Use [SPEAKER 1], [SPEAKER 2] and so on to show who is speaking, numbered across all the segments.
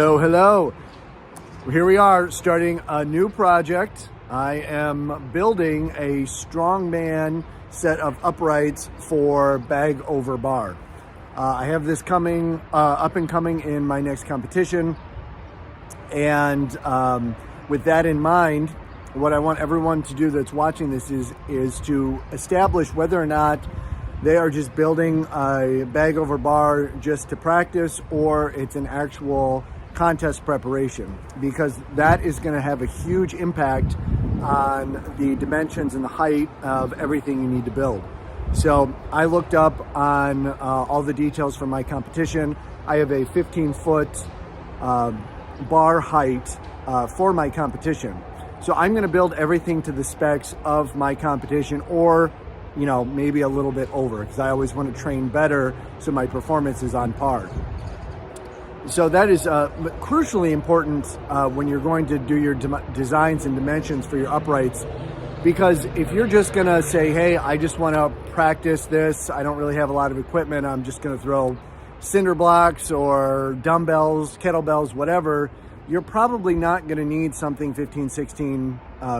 [SPEAKER 1] Hello, hello. Here we are starting a new project. I am building a strongman set of uprights for bag over bar. I have this coming up and coming in my next competition. And with that in mind, what I want everyone to do that's watching this is to establish whether or not they are just building a bag over bar just to practice, or it's an actual contest preparation, because that is going to have a huge impact on the dimensions and the height of everything you need to build. So I looked up on all the details for my competition. I have a 15-foot bar height for my competition. So I'm going to build everything to the specs of my competition, or maybe a little bit over, because I always want to train better so my performance is on par. So that is crucially important when you're going to do your designs and dimensions for your uprights, because if you're just going to say, hey, I just want to practice this, I don't really have a lot of equipment, I'm just going to throw cinder blocks or dumbbells, kettlebells, whatever, you're probably not going to need something 15, 16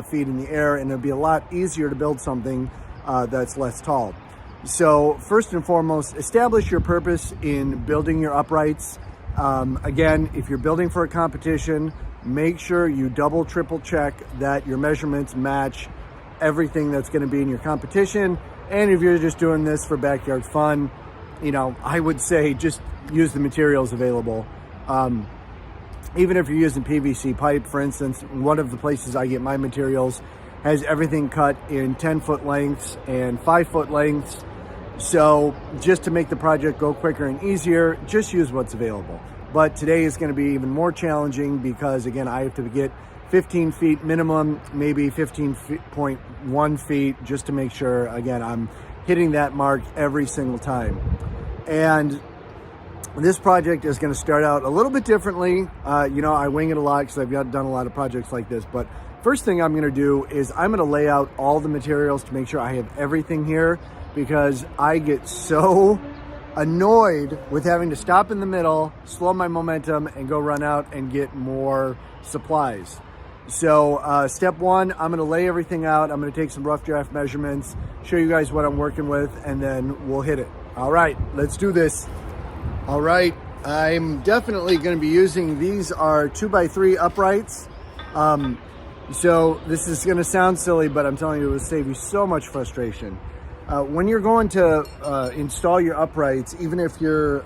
[SPEAKER 1] feet in the air, and it'll be a lot easier to build something that's less tall. So first and foremost, establish your purpose in building your uprights. Again, if you're building for a competition, make sure you double, triple check that your measurements match everything that's going to be in your competition. And if you're just doing this for backyard fun, I would say just use the materials available. Even if you're using PVC pipe, for instance, one of the places I get my materials has everything cut in 10-foot lengths and 5-foot lengths. So just to make the project go quicker and easier, just use what's available. But today is going to be even more challenging because, again, I have to get 15 feet minimum, maybe 15.1 feet, just to make sure, again, I'm hitting that mark every single time. And this project is going to start out a little bit differently. I wing it a lot because I've done a lot of projects like this. But first thing I'm going to do is I'm going to lay out all the materials to make sure I have everything here, because I get so annoyed with having to stop in the middle, slow my momentum, and go run out and get more supplies. So step one, I'm going to lay everything out. I'm going to take some rough draft measurements, show you guys what I'm working with, and then we'll hit it. All right, let's do this. All right, I'm definitely going to be using, these are 2x3 uprights. So this is going to sound silly, but I'm telling you, it will save you so much frustration. When you're going to install your uprights, even if you're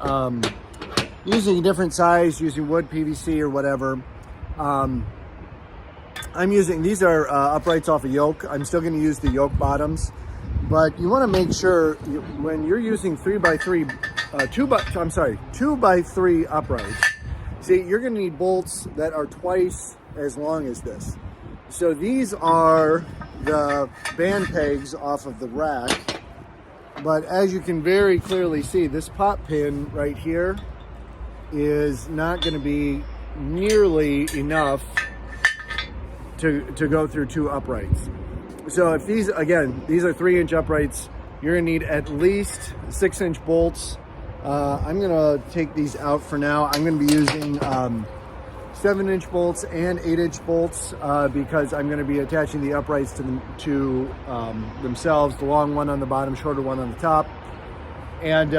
[SPEAKER 1] using a different size, using wood, PVC, or whatever, these are uprights off a yoke. I'm still going to use the yoke bottoms, but you want to make sure when you're using 2x3 uprights, see, you're going to need bolts that are twice as long as this. So these are the band pegs off of the rack, but as you can very clearly see, this pop pin right here is not going to be nearly enough to go through two uprights. So if these are 3-inch uprights, you're going to need at least 6-inch bolts. I'm going to take these out for now. I'm going to be using 7-inch bolts and 8-inch bolts because I'm going to be attaching the uprights to themselves, the long one on the bottom, shorter one on the top. And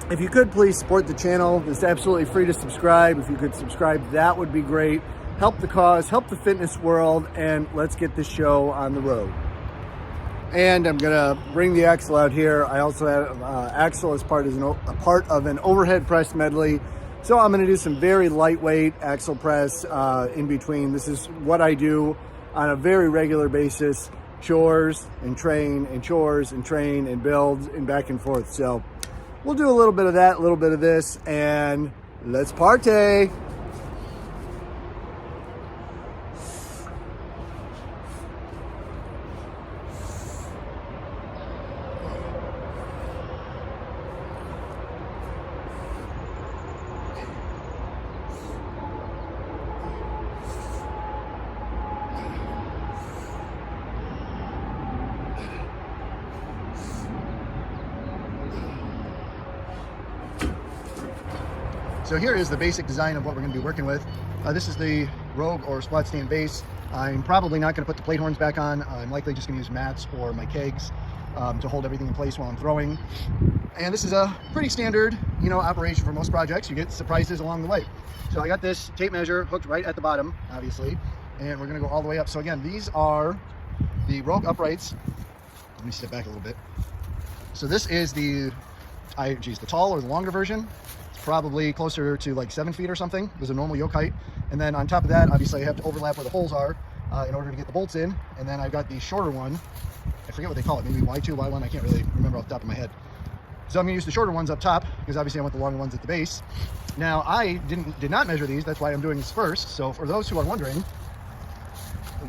[SPEAKER 1] if you could please support the channel, it's absolutely free to subscribe. If you could subscribe, that would be great. Help the cause, help the fitness world, and let's get this show on the road. And I'm going to bring the axle out here. I also have axle as part of an overhead press medley. So I'm going to do some very lightweight axle press in between. This is what I do on a very regular basis. Chores and train, and chores and train, and build, and back and forth. So we'll do a little bit of that, a little bit of this, and let's party. So here is the basic design of what we're going to be working with. This is the Rogue or squat stand base. I'm probably not going to put the plate horns back on. I'm likely just going to use mats or my kegs to hold everything in place while I'm throwing. And this is a pretty standard, operation for most projects. You get surprises along the way. So I got this tape measure hooked right at the bottom, obviously, and we're going to go all the way up. So again, these are the Rogue uprights. Let me step back a little bit. So this is the tall or the longer version. It's probably closer to like 7 feet or something. There's a normal yoke height. And then on top of that, obviously I have to overlap where the holes are in order to get the bolts in. And then I've got the shorter one. I forget what they call it, maybe Y2, Y1, I can't really remember off the top of my head. So I'm gonna use the shorter ones up top because obviously I want the longer ones at the base. Now I did not measure these, that's why I'm doing this first. So for those who are wondering,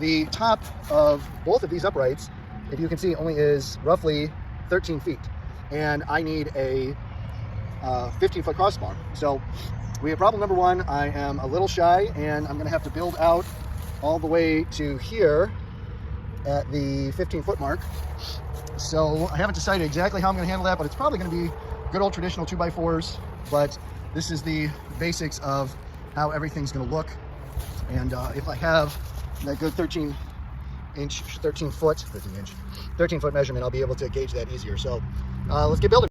[SPEAKER 1] the top of both of these uprights, if you can see, only is roughly 13 feet. And I need a 15-foot crossbar. So we have problem number one. I am a little shy and I'm gonna have to build out all the way to here at the 15-foot mark. So I haven't decided exactly how I'm gonna handle that, but it's probably gonna be good old traditional 2x4s. But this is the basics of how everything's gonna look. And if I have that good 13 foot measurement, I'll be able to gauge that easier. So let's get building.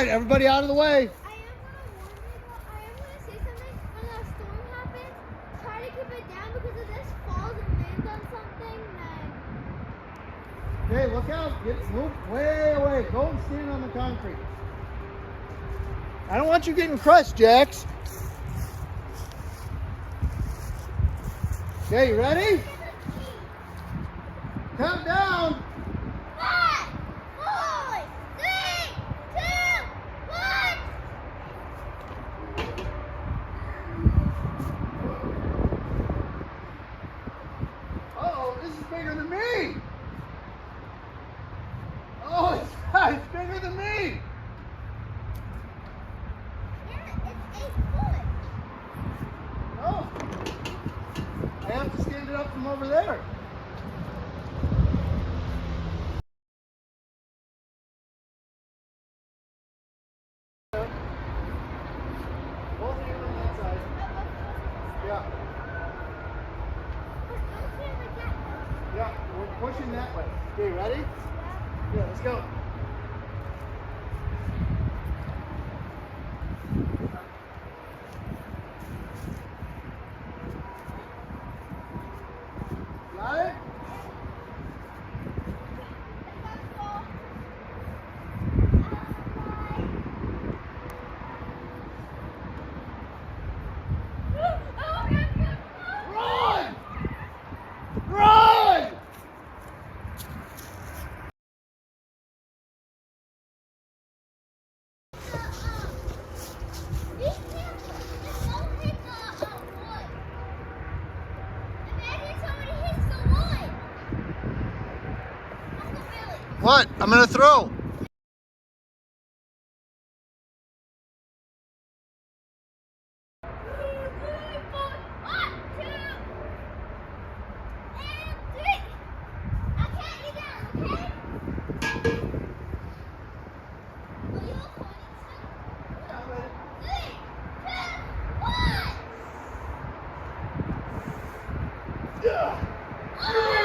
[SPEAKER 1] right, everybody out of the way.
[SPEAKER 2] I am gonna say something. When a storm happens, try to keep it down because if this falls and lands on something, then
[SPEAKER 1] Okay, look out. Move way away. Go and stand on the concrete. I don't want you getting crushed, Jax. Okay, you ready? Count down.
[SPEAKER 2] 5, 4, 3, 2, 1.
[SPEAKER 1] Uh-oh, this is bigger than me. Oh, it's bigger than me.
[SPEAKER 2] It's 8 foot.
[SPEAKER 1] Oh, I have to stand it up from over there. Both of you on that side. Yeah, yeah, we're pushing that way. Okay, ready? Yeah, let's go. Got it? Run! Run! What? I'm gonna throw. Yeah.